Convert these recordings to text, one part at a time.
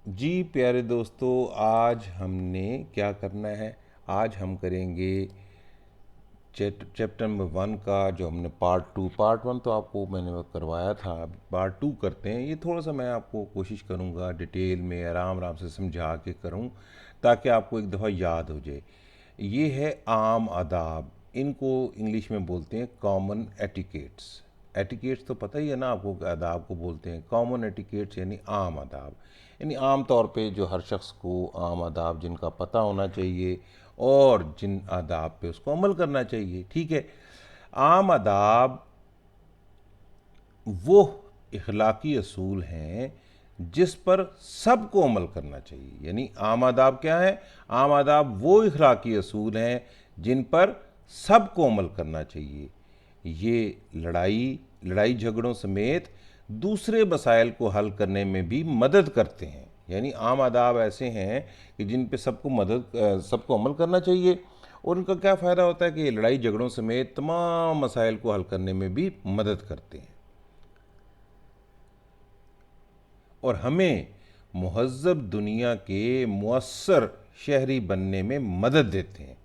जी प्यारे दोस्तों, आज हमने क्या करना है। आज हम करेंगे चैप्टर नंबर 1 का, जो हमने पार्ट 1 तो आपको मैंने वो करवाया था। अब पार्ट 2 करते हैं। ये थोड़ा सा मैं आपको कोशिश करूँगा डिटेल में आराम आराम से समझा के करूँ, ताकि आपको एक दफ़ा याद हो जाए। ये है आम आदाब। इनको इंग्लिश में बोलते हैं कॉमन एटिकेट्स। एटिकेट्स तो पता ही है ना आपको, आदाब को बोलते हैं। कॉमन एटिकेट्स यानी आम आदाब, यानी आम तौर पे जो हर शख्स को आम आदाब जिनका पता होना चाहिए और जिन आदाब पे उसको अमल करना चाहिए। ठीक है। आम आदाब वो इखलाकी असूल हैं जिस पर सबको अमल करना चाहिए। यानी आम आदाब क्या है? आम आदाब वो इखलाकी असूल हैं जिन पर सबको अमल करना चाहिए। ये लड़ाई झगड़ों समेत दूसरे मसाइल को हल करने में भी मदद करते हैं। यानी आम आदाब ऐसे हैं कि जिन पे सबको अमल करना चाहिए, और उनका क्या फ़ायदा होता है कि ये लड़ाई झगड़ों समेत तमाम मसाइल को हल करने में भी मदद करते हैं और हमें मुहज़्ज़ब दुनिया के मुअस्सर शहरी बनने में मदद देते हैं।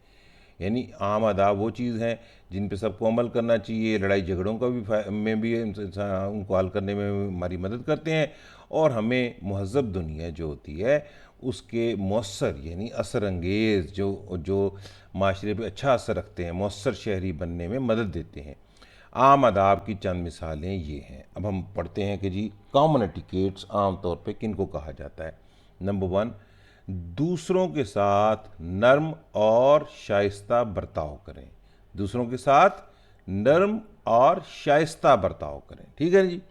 यानी आम आदाब वो चीज़ हैं जिन पे सबको अमल करना चाहिए, लड़ाई झगड़ों का भी में भी उनको हल करने में हमारी मदद करते हैं, और हमें मुहज़्ज़ब दुनिया जो होती है उसके मुअस्सर यानी असर अंगेज़ जो जो माशरे पे अच्छा असर रखते हैं, मुअस्सर शहरी बनने में मदद देते हैं। आम आदाब की चंद मिसालें ये हैं। अब हम पढ़ते हैं कि जी कॉमन एटिकेट्स आम तौर पे किन को कहा जाता है। नंबर 1, दूसरों के साथ नर्म और शाइस्ता बर्ताव करें। दूसरों के साथ नर्म और शाइस्ता बर्ताव करें। ठीक है जी।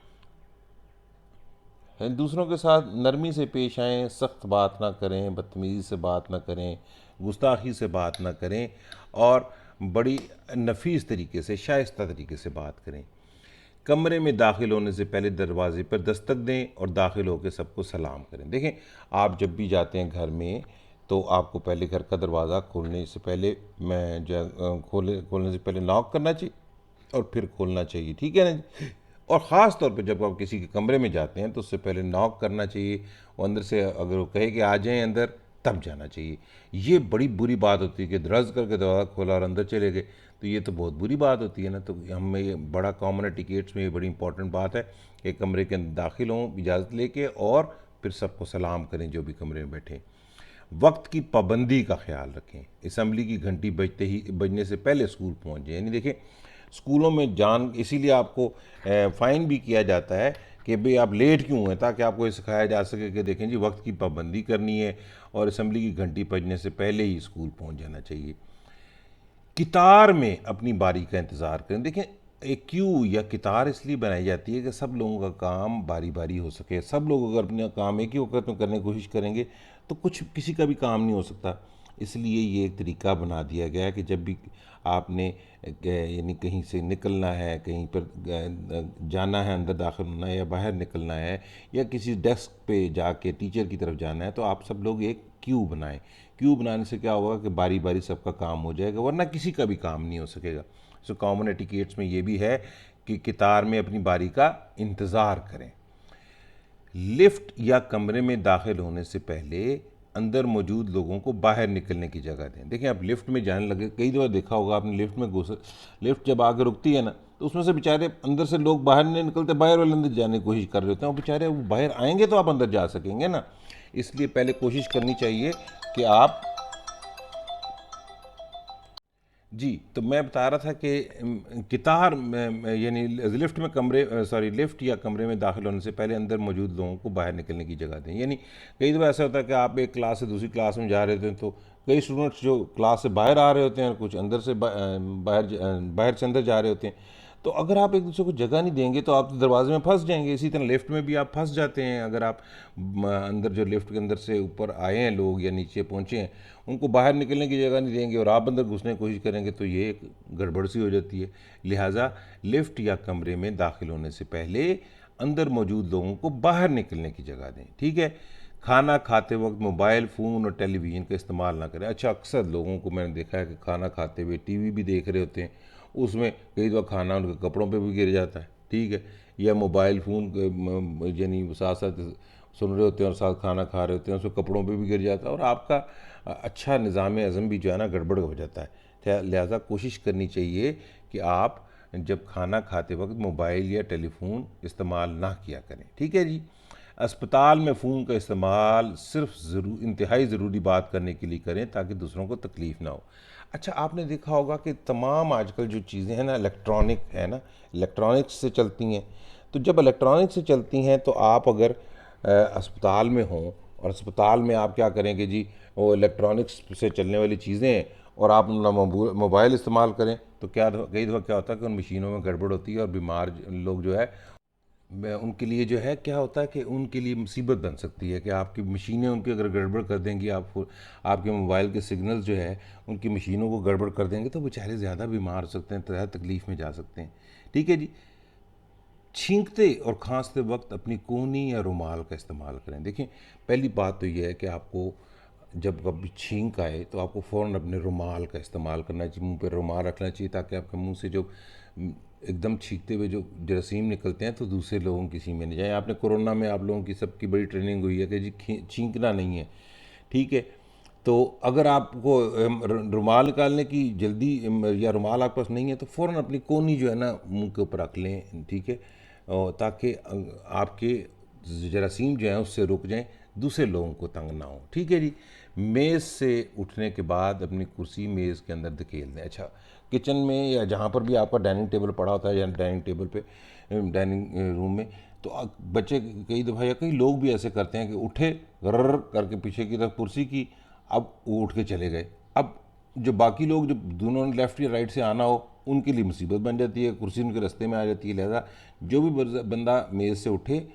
दूसरों के साथ नरमी से पेश आएँ, सख्त बात ना करें, बदतमीज़ी से बात ना करें, गुस्ताखी से बात ना करें, और बड़ी नफीस तरीके से, शाइस्ता तरीके से बात करें। कमरे में दाखिल होने से पहले दरवाजे पर दस्तक दें और दाखिल होकर सबको सलाम करें। देखें, आप जब भी जाते हैं घर में, तो आपको पहले घर का दरवाज़ा खोलने से पहले खोलने से पहले नॉक करना चाहिए और फिर खोलना चाहिए। ठीक है ना जी? और ख़ास तौर पे जब आप किसी के कमरे में जाते हैं तो उससे पहले नॉक करना चाहिए, और अंदर से अगर वो कहे कि आ जाएं अंदर, तब जाना चाहिए। ये बड़ी बुरी बात होती है कि दरअज़ करके दरवाज़ा खोला और अंदर चले गए, तो ये तो बहुत बुरी बात होती है ना। तो हमें ये बड़ा कॉमन एटिकेट्स में ये बड़ी इंपॉर्टेंट बात है कि कमरे के अंदर दाखिल हों इजाज़त लेके, और फिर सबको सलाम करें जो भी कमरे में बैठे। वक्त की पाबंदी का ख्याल रखें। असम्बली की घंटी बजने से पहले स्कूल पहुंच जाए। यानी देखें, स्कूलों में इसीलिए आपको फ़ाइन भी किया जाता है कि भाई आप लेट क्यों हैं, ताकि आपको ये सिखाया जा सके कि देखें जी, वक्त की पाबंदी करनी है और असम्बली की घंटी बजने से पहले ही स्कूल पहुंच जाना चाहिए। कितार में अपनी बारी का इंतज़ार करें। देखें, एक क्यू या कितार इसलिए बनाई जाती है कि सब लोगों का काम बारी बारी हो सके। सब लोग अगर अपना काम एक ही वक्त में करने की कोशिश करेंगे तो किसी का भी काम नहीं हो सकता। इसलिए ये एक तरीका बना दिया गया है कि जब भी आपने यानी कहीं से निकलना है, कहीं पर जाना है, अंदर दाखिल होना है या बाहर निकलना है, या किसी डेस्क पे जाके टीचर की तरफ जाना है, तो आप सब लोग एक क्यू बनाएं। क्यू बनाने से क्या होगा कि बारी बारी सबका काम हो जाएगा, वरना किसी का भी काम नहीं हो सकेगा। सो कॉमन एटिकेट्स में ये भी है कि कितार में अपनी बारी का इंतज़ार करें। लिफ्ट या कमरे में दाखिल होने से पहले अंदर मौजूद लोगों को बाहर निकलने की जगह दें। देखिए, आप लिफ्ट में जाने लगे, कई दफ़ा देखा होगा आपने, लिफ्ट जब आगे रुकती है ना, तो उसमें से बेचारे अंदर से लोग बाहर नहीं निकलते, बाहर वाले अंदर जाने की कोशिश कर रहे होते हैं। वो बेचारे वो बाहर आएंगे तो आप अंदर जा सकेंगे ना। इसलिए पहले कोशिश करनी चाहिए कि आप जी। तो मैं बता रहा था कि यानी लिफ्ट में लिफ्ट या कमरे में दाखिल होने से पहले अंदर मौजूद लोगों को बाहर निकलने की जगह दें। यानी कई दफ़ा ऐसा होता है कि आप एक क्लास से दूसरी क्लास में जा रहे होते हैं, तो कई स्टूडेंट्स जो क्लास से बाहर आ रहे होते हैं और कुछ अंदर से बाहर से अंदर जा रहे होते हैं। तो अगर आप एक दूसरे को जगह नहीं देंगे तो आप तो दरवाजे में फंस जाएंगे। इसी तरह लिफ्ट में भी आप फंस जाते हैं। अगर आप अंदर जो लिफ्ट के अंदर से ऊपर आए हैं लोग या नीचे पहुंचे हैं, उनको बाहर निकलने की जगह नहीं देंगे और आप अंदर घुसने की कोशिश करेंगे, तो ये एक गड़बड़ सी हो जाती है। लिहाजा लिफ्ट या कमरे में दाखिल होने से पहले अंदर मौजूद लोगों को बाहर निकलने की जगह दें। ठीक है। खाना खाते वक्त मोबाइल फ़ोन और टेलीविज़न का इस्तेमाल ना करें। अच्छा, अक्सर लोगों को मैंने देखा है कि खाना खाते हुए टीवी भी देख रहे होते हैं, उसमें कई दफ़ा खाना उनके कपड़ों पे भी गिर जाता है। ठीक है। या मोबाइल फ़ोन यानी साथ साथ सुन रहे होते हैं और साथ खाना खा रहे होते हैं, उसमें कपड़ों पे भी गिर जाता है और आपका अच्छा निज़ाम हज़म भी जो है ना गड़बड़ हो जाता है। लिहाजा कोशिश करनी चाहिए कि आप जब खाना खाते वक्त मोबाइल या टेलीफोन इस्तेमाल ना किया करें, ठीक है जी। अस्पताल में फ़ोन का इस्तेमाल सिर्फ इंतहाई ज़रूरी बात करने के लिए करें ताकि दूसरों को तकलीफ़ ना हो। अच्छा, आपने देखा होगा कि तमाम आजकल जो चीज़ें हैं ना इलेक्ट्रॉनिक है ना, इलेक्ट्रॉनिक्स से चलती हैं। तो जब इलेक्ट्रॉनिक से चलती हैं तो आप अगर अस्पताल में हों और अस्पताल में आप क्या करेंगे जी, वो इलेक्ट्रॉनिक्स से चलने वाली चीज़ें और आप अपना मोबाइल इस्तेमाल करें तो क्या कई दफ़ा क्या होता है कि उन मशीनों में गड़बड़ होती है और बीमार लोग जो है उनके लिए जो है क्या होता है कि उनके लिए मुसीबत बन सकती है कि आपकी मशीनें उनकी अगर गड़बड़ कर देंगी, आपके मोबाइल के सिग्नल्स जो है उनकी मशीनों को गड़बड़ कर देंगे तो बेचारे ज़्यादा बीमार हो सकते हैं, ज़्यादा तकलीफ़ में जा सकते हैं, ठीक है जी। छींकते और खांसते वक्त अपनी कोहनी या रुमाल का इस्तेमाल करें। देखिए, पहली बात तो यह है कि आपको जब कभी छींक आए तो आपको फ़ौरन अपने रुमाल का इस्तेमाल करना चाहिए, मुंह पे रुमाल रखना चाहिए ताकि आपके मुंह से जो एकदम छींकते हुए जो जरासीम निकलते हैं तो दूसरे लोगों किसी में नहीं जाए। आपने कोरोना में आप लोगों की सबकी बड़ी ट्रेनिंग हुई है कि जी छींकना नहीं है, ठीक है। तो अगर आपको रुमाल निकालने की जल्दी या रुमाल आपके पास नहीं है तो फ़ौरन अपनी कोहनी जो है ना मुंह के ऊपर रख लें, ठीक है, और ताकि आपके जरासीम जो हैं उससे रुक जाएं, दूसरे लोगों को तंग ना हो, ठीक है जी। मेज़ से उठने के बाद अपनी कुर्सी मेज़ के अंदर धकेल दें। अच्छा, किचन में या जहाँ पर भी आपका डाइनिंग टेबल पड़ा होता है या डाइनिंग टेबल पे डाइनिंग रूम में, तो बच्चे कई दफ़ा या कई लोग भी ऐसे करते हैं कि उठे गर्र करके पीछे की तरफ कुर्सी की, अब वो उठ के चले गए। अब जो बाकी लोग जो दोनों लेफ़्ट या राइट से आना हो उनके लिए मुसीबत बन जाती है, कुर्सी उनके रास्ते में आ जाती है। लिहाजा जो भी बंदा मेज़ से उठे,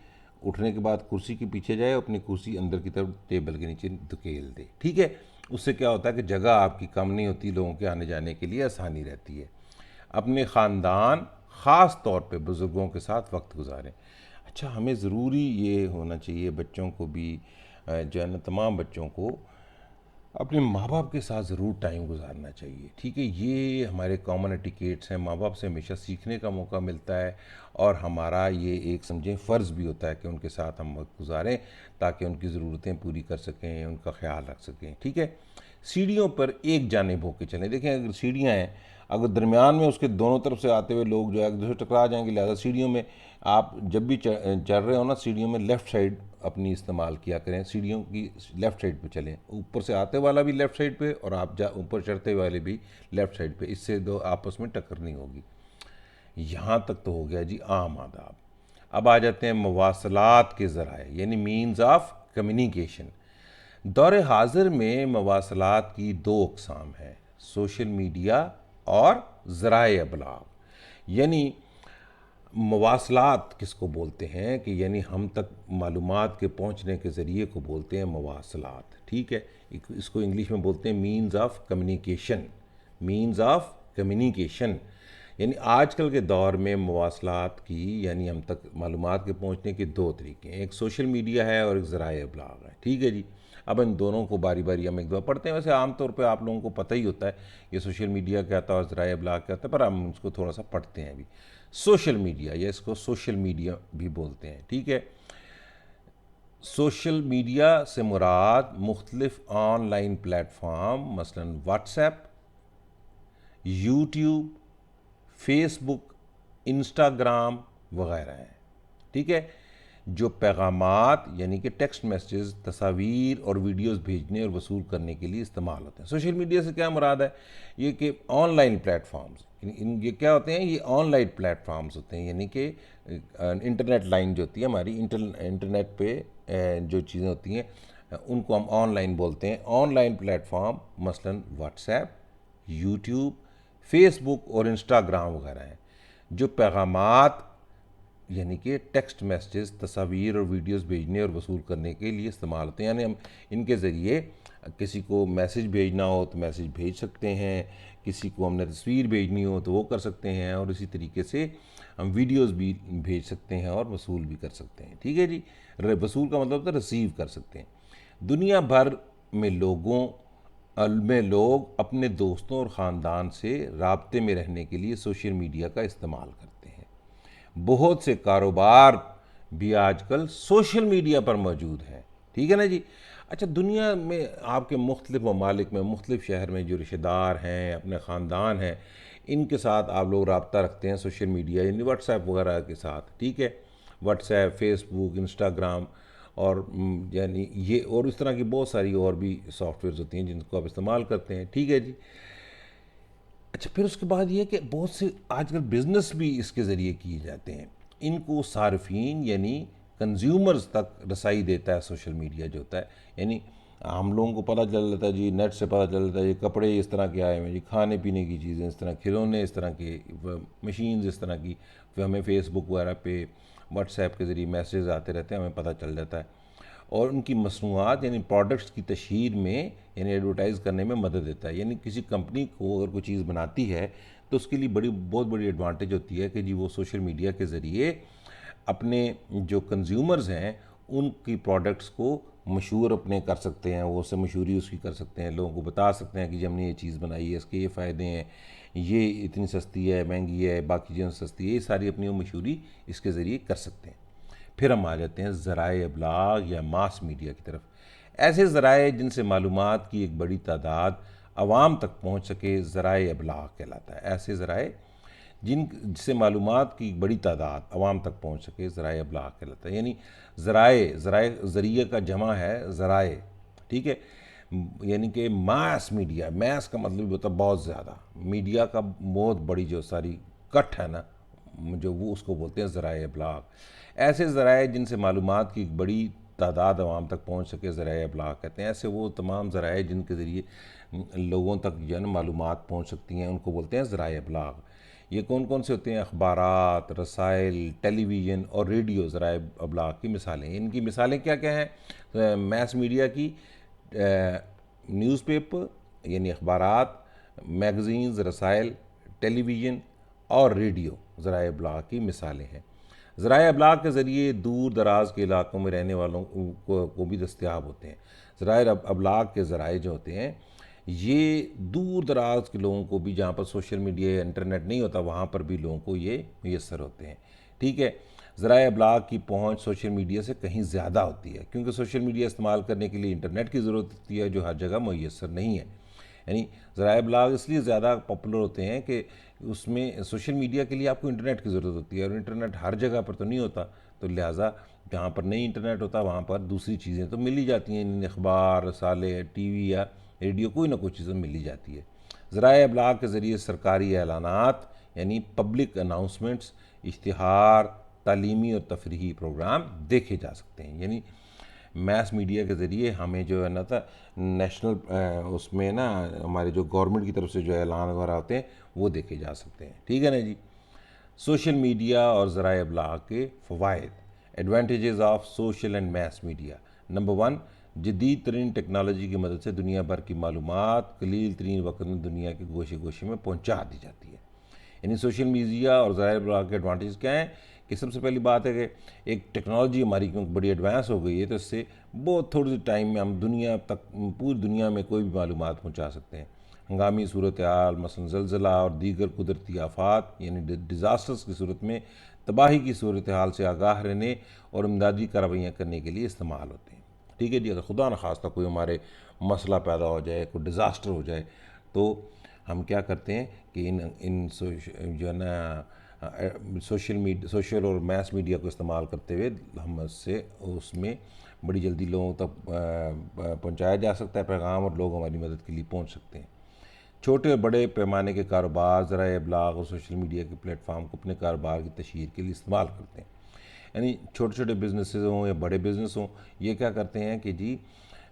उठने के बाद कुर्सी के पीछे जाए, अपनी कुर्सी अंदर की तरफ टेबल के नीचे धकेल दे, ठीक है। उससे क्या होता है कि जगह आपकी कम नहीं होती, लोगों के आने जाने के लिए आसानी रहती है। अपने ख़ानदान ख़ास तौर पे बुज़ुर्गों के साथ वक्त गुजारें। अच्छा, हमें ज़रूरी ये होना चाहिए बच्चों को भी जो है ना, तमाम बच्चों को अपने माँ बाप के साथ ज़रूर टाइम गुजारना चाहिए, ठीक है। ये हमारे कॉमन एटिकेट्स हैं, माँ बाप से हमेशा सीखने का मौका मिलता है और हमारा ये एक समझें फ़र्ज़ भी होता है कि उनके साथ हम वक्त गुजारें ताकि उनकी ज़रूरतें पूरी कर सकें, उनका ख्याल रख सकें, ठीक है। सीढ़ियों पर एक जानिब होकर चलें। देखें, अगर सीढ़ियाँ हैं, अगर दरमियान में उसके दोनों तरफ से आते हुए लोग जो है एक दूसरे टकरा जाएंगे। लिहाजा सीढ़ियों में आप जब भी चढ़ रहे हो ना, सीढ़ियों में लेफ़्ट साइड अपनी इस्तेमाल किया करें, सीढ़ियों की लेफ़्ट साइड पे चलें, ऊपर से आते वाला भी लेफ़्ट साइड पे और आप ऊपर चढ़ते वाले भी लेफ़्ट साइड पे, इससे दो आपस में टक्कर नहीं होगी। यहाँ तक तो हो गया जी आम आदाब। अब आ जाते हैं मवासलात के ज़राए यानी मीन्स ऑफ कम्युनिकेशन। दौर हाजिर में मवासलात की दो अक़साम है, सोशल मीडिया और ज़राए अबलाग। यानी मवासलात किसको बोलते हैं कि यानी हम तक मालूमात के पहुंचने के ज़रिए को बोलते हैं मवासलात, ठीक है। इसको इंग्लिश में बोलते हैं means of communication, means of communication. यानी आजकल के दौर में मवासलात की यानी हम तक मालूमात के पहुंचने के दो तरीके हैं, एक सोशल मीडिया है और एक ज़राए अबलाग है, ठीक है जी। अब इन दोनों को बारी बारी हम एक दफ़ा पढ़ते हैं। वैसे आमतौर पे आप लोगों को पता ही होता है ये सोशल मीडिया क्या होता है और ज़राए अबलाग क्या होता है, पर हम उसको थोड़ा सा पढ़ते हैं अभी। सोशल मीडिया या इसको सोशल मीडिया भी बोलते हैं, ठीक है। सोशल मीडिया से मुराद मुख्तलिफ ऑनलाइन प्लेटफॉर्म मसलन व्हाट्सएप, यूट्यूब, फेसबुक, इंस्टाग्राम वगैरह हैं, ठीक है, जो पैगामात यानी कि टेक्स्ट मैसेज, तस्वीर और वीडियोस भेजने और वसूल करने के लिए इस्तेमाल होते हैं। सोशल मीडिया से क्या मुराद है, ये कि ऑनलाइन प्लेटफॉर्म्स, ये क्या होते हैं, ये ऑनलाइन प्लेटफॉर्म्स होते हैं यानी कि इंटरनेट लाइन जो होती है हमारी, इंटरनेट पे जो चीज़ें होती हैं उनको हम ऑनलाइन बोलते हैं। ऑनलाइन प्लेटफॉर्म मसलन व्हाट्सएप, यूट्यूब, फेसबुक और इंस्टाग्राम वगैरह हैं, जो पैगामात यानी कि टेक्स्ट मैसेज, तस्वीर और वीडियोस भेजने और वसूल करने के लिए इस्तेमाल होते हैं। यानी हम इनके ज़रिए किसी को मैसेज भेजना हो तो मैसेज भेज सकते हैं, किसी को हमने तस्वीर भेजनी हो तो वो कर सकते हैं, और इसी तरीके से हम वीडियोस भी भेज सकते हैं और वसूल भी कर सकते हैं, ठीक है जी। वसूल का मतलब तो रिसीव कर सकते हैं। दुनिया भर में लोग अपने दोस्तों और ख़ानदान से राब्ते में रहने के लिए सोशल मीडिया का इस्तेमाल करते हैं। बहुत से कारोबार भी आजकल सोशल मीडिया पर मौजूद हैं। ठीक है ना जी। अच्छा, दुनिया में आपके मुख्तलिफ ममालिक में, मुख्तलिफ शहर में जो रिश्तेदार हैं, अपने ख़ानदान हैं, इनके साथ आप लोग रब्ता रखते हैं सोशल मीडिया यानी व्हाट्सएप वगैरह के साथ। ठीक है, व्हाट्सएप, फेसबुक, इंस्टाग्राम और यानी ये और इस तरह की बहुत सारी और भी सॉफ्टवेयर्स होती हैं जिनको आप इस्तेमाल करते हैं। ठीक है जी। अच्छा, फिर उसके बाद ये कि बहुत से आजकल बिज़नेस भी इसके ज़रिए किए जाते हैं। इनको सार्फिन यानी कंज्यूमर्स तक रसाई देता है सोशल मीडिया जो होता है। यानी हम लोगों को पता चल जाता है जी, नेट से पता चल जाता है, ये कपड़े इस तरह के आए हुए हैं जी, खाने पीने की चीज़ें इस तरह, खिलौने इस तरह के, मशीन्स इस तरह की, फिर हमें फेसबुक वगैरह पे, व्हाट्सएप के ज़रिए मैसेज आते रहते हैं, हमें पता चल जाता है। और उनकी मसनूआत यानी प्रोडक्ट्स की तशहीर में यानी एडवर्टाइज़ करने में मदद देता है। यानी किसी कंपनी को अगर कोई चीज़ बनाती है तो उसके लिए बहुत बड़ी एडवांटेज होती है कि जी वो सोशल मीडिया के ज़रिए अपने जो कंज्यूमर्स हैं उनकी प्रोडक्ट्स को मशहूर अपने कर सकते हैं, वो उससे मशहूरी उसकी कर सकते हैं, लोगों को बता सकते हैं कि जी हमने ये चीज़ बनाई है, इसके ये फ़ायदे हैं, ये इतनी सस्ती है, महंगी है, बाकी चीज़ें सस्ती है, ये सारी अपनी वो मशहूरी इसके ज़रिए कर सकते हैं। फिर हम आ जाते हैं ज़राए अबलाग या मास मीडिया की तरफ। ऐसे ज़राए जिनसे मालूमात की एक बड़ी तादाद आवाम तक पहुँच सके, ज़राए अबलाग कहलाता है। ऐसे ज़राए जिससे मालूमात की एक बड़ी तादाद आवाम तक पहुँच सके, ज़राए अबलाग कहलाता है। यानी ज़राए ज़रिए का जमा है ज़राए। ठीक है, यानी कि मास मीडिया, मास का मतलब होता है बहुत ज़्यादा, मीडिया का बहुत बड़ी जो सारी कट है ना, जो वो उसको बोलते हैं ज़राए अबलाग। ऐसे ज़राए जिनसे मालूमात की एक बड़ी तादाद आवाम तक पहुँच सके, ज़राए अबलाग कहते हैं। ऐसे वो तमाम ज़राए जिनके ज़रिए लोगों तक जो है ना मालूमात पहुँच सकती हैं, उनको बोलते हैं ज़राए अबलाग। ये कौन कौन से होते हैं? अखबारात, रसाइल, टेलीविज़न और रेडियो ज़राए अबलाग की मिसालें। इनकी मिसालें क्या क्या हैं? मैस मीडिया की न्यूज़पेपर यानी अखबारात, मैगज़ीन्स, रसाइल, टेलीविज़न और रेडियो ज़राए अबलाग की मिसालें हैं। ज़राए अबलाग के ज़रिए दूर दराज के इलाकों में रहने वालों को भी दस्तयाब होते हैं। ज़राए अबलाग के ज़राए जो होते हैं ये दूर दराज के लोगों को भी, जहाँ पर सोशल मीडिया या इंटरनेट नहीं होता वहाँ पर भी लोगों को ये मैसर होते हैं। ठीक है, ज़राए अबलाग की पहुँच सोशल मीडिया से कहीं ज़्यादा होती है, क्योंकि सोशल मीडिया इस्तेमाल करने के लिए इंटरनेट की ज़रूरत होती है जो हर जगह मैसर नहीं है। यानी ज़राए अबलाग इसलिए ज़्यादा पॉपुलर होते हैं कि उसमें सोशल मीडिया के लिए आपको इंटरनेट की ज़रूरत होती है और इंटरनेट हर जगह पर तो नहीं होता, तो लिहाजा जहाँ पर नहीं इंटरनेट होता वहाँ पर दूसरी चीज़ें तो मिल ही जाती हैं, अखबार, रसाले, टीवी या रेडियो, कोई ना कोई चीज़ मिल ही जाती है। ज़राए अबलाग के ज़रिए सरकारी ऐलानात यानी पब्लिक अनाउंसमेंट्स, इश्तिहार, तालीमी और तफरीही प्रोग्राम देखे जा सकते हैं। यानी मैस मीडिया के ज़रिए हमें जो है ना था नेशनल उसमें ना हमारे जो गवर्नमेंट की तरफ से जो ऐलान वगैरह होते हैं वो देखे जा सकते हैं। ठीक है ना जी। सोशल मीडिया और ज़राए अबलाग के फ़वाइद, advantages of social and mass media. Number 1, जदीद तरीन टेक्नोलॉजी की मदद से दुनिया भर की मालूमात कलील तरीन वक्त में दुनिया के गोशे गोशे में पहुँचा दी जाती है। यानी सोशल मीडिया और ज़राए अबलाग के एडवांटेज क्या हैं कि सबसे पहली बात है कि एक टेक्नोलॉजी हमारी क्योंकि बड़ी एडवांस हो गई है, तो इससे बहुत थोड़ी सी टाइम में हम दुनिया तक, पूरी दुनिया में कोई भी मालूमात पहुँचा सकते हैं। हंगामी सूरत हाल मसलन ज़लज़ला और दीगर कुदरती आफात यानी डिज़ास्टर्स की सूरत में तबाही की सूरत हाल से आगाह रहने और इमदादी कार्रवाइयाँ करने के लिए इस्तेमाल होते हैं। ठीक है जी। अगर खुदा न खास्ता कोई हमारे मसला पैदा हो जाए, कोई डिज़ास्टर हो जाए, तो हम क्या करते हैं कि इन इन जो है ना सोशल और मैस मीडिया को इस्तेमाल करते हुए हम उससे उसमें बड़ी जल्दी लोगों तक पहुंचाया जा सकता है पैगाम और लोग हमारी मदद के लिए पहुंच सकते हैं। छोटे और बड़े पैमाने के कारोबार ज़राए अबलाग और सोशल मीडिया के प्लेटफार्म को अपने कारोबार की तशहीर के लिए इस्तेमाल करते हैं। यानी छोटे छोटे बिजनेसेस हों या बड़े बिजनेस हों, ये क्या करते हैं कि जी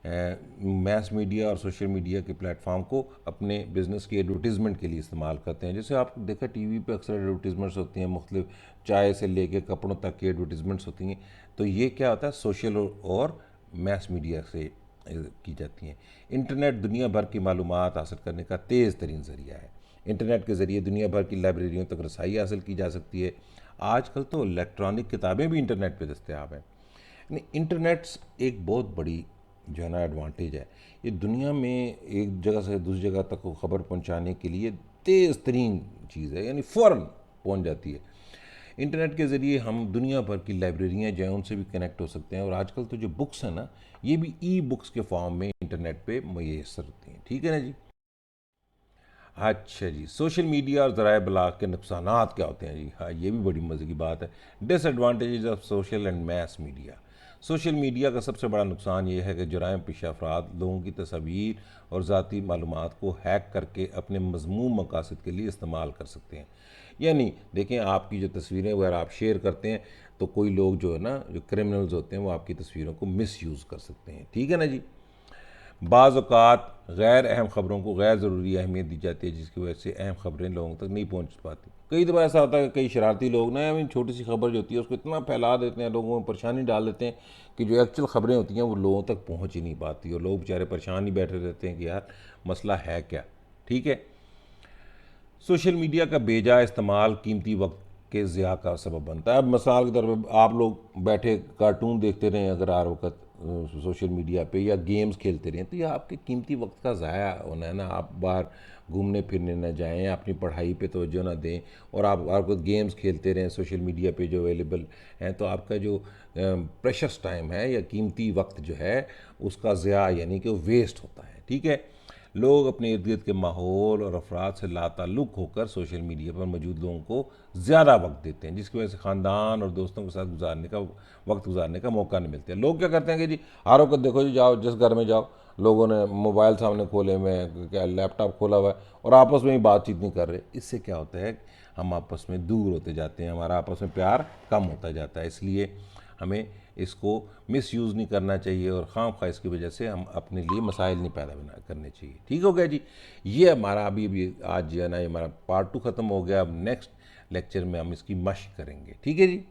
मैस मीडिया और सोशल मीडिया के प्लेटफॉर्म को अपने बिज़नेस की एडवर्टीज़मेंट के लिए इस्तेमाल करते हैं। जैसे आप देखा टीवी पे अक्सर एडवर्टीज़मेंट्स होती हैं, मुख्तलिफ चाय से लेके कपड़ों तक की एडवर्टीज़मेंट्स होती हैं, तो ये क्या होता है सोशल और मैस मीडिया से की जाती हैं। इंटरनेट दुनिया भर की मालूमात हासिल करने का तेज़ तरीन ज़रिया है। इंटरनेट के ज़रिए दुनिया भर की लाइब्रेरियों तक रसाई हासिल की जा सकती है। आजकल तो इलेक्ट्रॉनिक किताबें भी इंटरनेट पे दस्तयाब हैं। इंटरनेट एक बहुत बड़ी जो है ना एडवांटेज है। ये दुनिया में एक जगह से दूसरी जगह तक को ख़बर पहुंचाने के लिए तेज़ तरीन चीज़ है, यानी फ़ौरन पहुंच जाती है। इंटरनेट के ज़रिए हम दुनिया भर की लाइब्रेरियाँ जो हैं उनसे भी कनेक्ट हो सकते हैं, और आजकल तो जो बुक्स हैं ना, ये भी ई बुक्स के फॉर्म में इंटरनेट पे मुयसर होती हैं। ठीक है ना जी। अच्छा जी, सोशल मीडिया और ज़राए इब्लाग के नुकसानात क्या होते हैं जी? हाँ, ये भी बड़ी मज़े की बात है। Disadvantages of social and mass media. Social media का सबसे बड़ा नुकसान ये है कि जराइम पेशा अफराद लोगों की तस्वीर और ज़ाती मालूमात को हैक करके अपने मज़मूम मकासद के लिए इस्तेमाल कर सकते हैं। यानी देखें, आपकी जो तस्वीरें वगैरह आप शेयर करते हैं, तो कोई लोग जो है ना, जो क्रिमिनल्स होते हैं, वो आपकी तस्वीरों को मिस यूज़ कर सकते हैं। ठीक है ना जी। बाज़ औक़ात गैर अहम ख़बरों को गैर ज़रूरी अहमियत दी जाती है, जिसकी वजह से अहम ख़बरें लोगों तक नहीं पहुँच पाती। कई दफ़ा ऐसा होता है कि कई शरारती लोग ना, आई मीन छोटी सी खबर जो होती है उसको इतना फैला देते हैं, लोगों में परेशानी डाल देते हैं कि जो एक्चुअल ख़बरें होती हैं वो लोगों तक पहुँच ही नहीं पाती, और लोग बेचारे परेशान ही बैठे रहते हैं कि यार मसला है क्या। ठीक है। सोशल मीडिया का बेजा इस्तेमाल कीमती वक्त के ज़िया का सबब बनता है। अब मिसाल के तौर पर आप लोग बैठे कार्टून देखते रहें अगर हर वक्त सोशल मीडिया पे, या गेम्स खेलते रहें, तो यह आपके कीमती वक्त का ज़ाया होना है ना। आप बाहर घूमने फिरने ना जाएं, अपनी पढ़ाई पे तवज्जो ना दें, और आप हर वक्त गेम्स खेलते रहें सोशल मीडिया पे जो अवेलेबल हैं, तो आपका जो प्रेशस टाइम है या कीमती वक्त जो है उसका ज़िया, यानी कि वो वेस्ट होता है। ठीक है। लोग अपने इर्द गिर्द के माहौल और अफराद से लाताल्लुक़ होकर सोशल मीडिया पर मौजूद लोगों को ज़्यादा वक्त देते हैं, जिसकी वजह से ख़ानदान और दोस्तों के साथ वक्त गुजारने का मौका नहीं मिलता है। लोग क्या करते हैं कि जी हर वक्त देखो जी, जाओ जिस घर में जाओ, लोगों ने मोबाइल सामने खोले हुए हैं, क्या लैपटॉप खोला हुआ है, और आपस में ही बातचीत नहीं कर रहे। इससे क्या होता है, हम आपस में दूर होते जाते हैं, हमारा आपस में प्यार कम होता जाता है। इसलिए हमें इसको मिस यूज़ नहीं करना चाहिए, और खाम खा इसकी वजह से हम अपने लिए मसाइल नहीं पैदा करने चाहिए। ठीक हो गया जी। ये हमारा अभी आज जो है ना, ये हमारा पार्ट 2 ख़त्म हो गया। अब नेक्स्ट लेक्चर में हम इसकी मशक करेंगे। ठीक है जी।